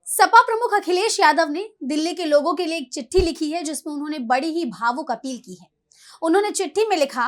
सपा प्रमुख अखिलेश यादव ने दिल्ली के लोगों के लिए एक चिट्ठी लिखी है जिसमें उन्होंने बड़ी ही भावुक अपील की है। उन्होंने चिट्ठी में लिखा,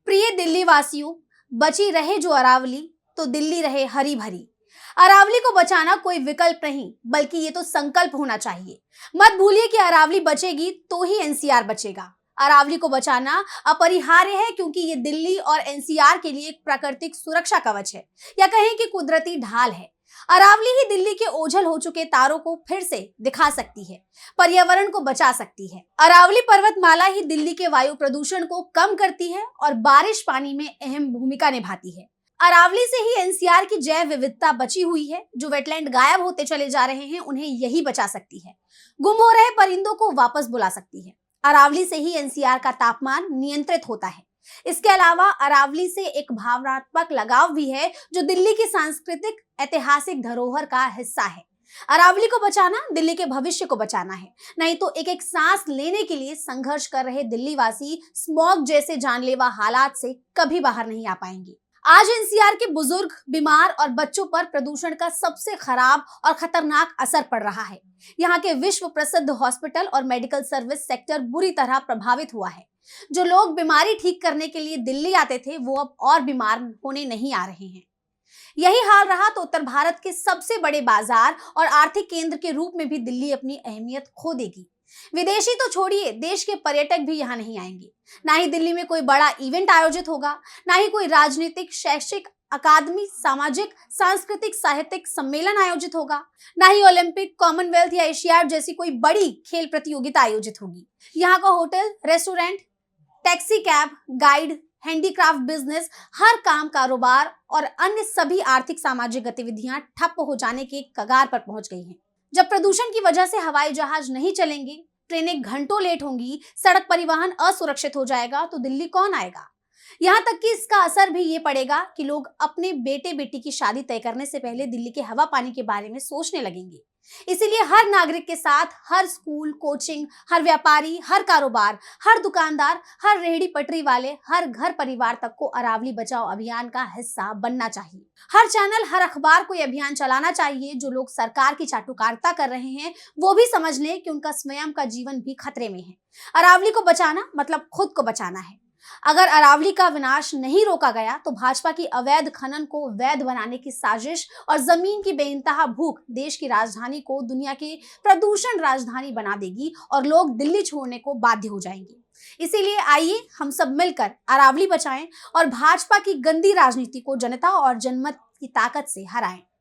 प्रिय दिल्ली वासियों, बची रहे जो अरावली तो दिल्ली रहे हरी भरी। अरावली को बचाना कोई विकल्प नहीं बल्कि ये तो संकल्प होना चाहिए। मत भूलिए कि अरावली बचेगी तो ही एनसीआर बचेगा। अरावली को बचाना अपरिहार्य है क्योंकि ये दिल्ली और एनसीआर के लिए एक प्राकृतिक सुरक्षा कवच है या कहें कि कुदरती ढाल है। अरावली ही दिल्ली के ओझल हो चुके तारों को फिर से दिखा सकती है, पर्यावरण को बचा सकती है। अरावली पर्वतमाला ही दिल्ली के वायु प्रदूषण को कम करती है और बारिश पानी में अहम भूमिका निभाती है। अरावली से ही एनसीआर की जैव विविधता बची हुई है। जो वेटलैंड गायब होते चले जा रहे हैं उन्हें यही बचा सकती है, गुम हो रहे परिंदों को वापस बुला सकती है। अरावली से ही एनसीआर का तापमान नियंत्रित होता है। इसके अलावा अरावली से एक भावनात्मक लगाव भी है जो दिल्ली की सांस्कृतिक ऐतिहासिक धरोहर का हिस्सा है। अरावली को बचाना दिल्ली के भविष्य को बचाना है, नहीं तो एक एक सांस लेने के लिए संघर्ष कर रहे दिल्ली वासी स्मॉग जैसे जानलेवा हालात से कभी बाहर नहीं आ पाएंगे। आज एनसीआर के बुजुर्ग, बीमार और बच्चों पर प्रदूषण का सबसे खराब और खतरनाक असर पड़ रहा है। यहाँ के विश्व प्रसिद्ध हॉस्पिटल और मेडिकल सर्विस सेक्टर बुरी तरह प्रभावित हुआ है। जो लोग बीमारी ठीक करने के लिए दिल्ली आते थे वो अब और बीमार होने नहीं आ रहे हैं। यही हाल रहा तो उत्तर भारत के सबसे बड़े बाजार और आर्थिक केंद्र के रूप में भी दिल्ली अपनी अहमियत खो देगी। विदेशी तो छोड़िए, देश के पर्यटक भी यहाँ नहीं आएंगे। ना ही दिल्ली में कोई बड़ा इवेंट आयोजित होगा, ना ही कोई राजनीतिक, शैक्षिक, अकादमी, सामाजिक, सांस्कृतिक, साहित्यिक सम्मेलन आयोजित होगा, ना ही ओलंपिक, कॉमनवेल्थ या एशियाड जैसी कोई बड़ी खेल प्रतियोगिता आयोजित होगी। यहाँ का hotel, restaurant, taxi cab, guide, handicraft business, हर काम कारोबार और अन्य सभी आर्थिक सामाजिक गतिविधियां ठप हो जाने के कगार पर पहुंच गई हैं। जब प्रदूषण की वजह से हवाई जहाज नहीं चलेंगे, ट्रेनें घंटों लेट होंगी, सड़क परिवहन असुरक्षित हो जाएगा तो दिल्ली कौन आएगा। यहाँ तक कि इसका असर भी ये पड़ेगा कि लोग अपने बेटे बेटी की शादी तय करने से पहले दिल्ली के हवा पानी के बारे में सोचने लगेंगे। इसीलिए हर नागरिक के साथ हर स्कूल, कोचिंग, हर व्यापारी, हर कारोबार, हर दुकानदार, हर रेहड़ी पटरी वाले, हर घर परिवार तक को अरावली बचाओ अभियान का हिस्सा बनना चाहिए। हर चैनल, हर अखबार को यह अभियान चलाना चाहिए। जो लोग सरकार की चाटुकारिता कर रहे हैं वो भी समझ लें कि उनका स्वयं का जीवन भी खतरे में है। अरावली को बचाना मतलब खुद को बचाना है। अगर अरावली का विनाश नहीं रोका गया तो भाजपा की अवैध खनन को वैध बनाने की साजिश और जमीन की बेइंतहा भूख देश की राजधानी को दुनिया की प्रदूषण राजधानी बना देगी और लोग दिल्ली छोड़ने को बाध्य हो जाएंगे। इसीलिए आइए हम सब मिलकर अरावली बचाएं और भाजपा की गंदी राजनीति को जनता और जनमत की ताकत से हराएं।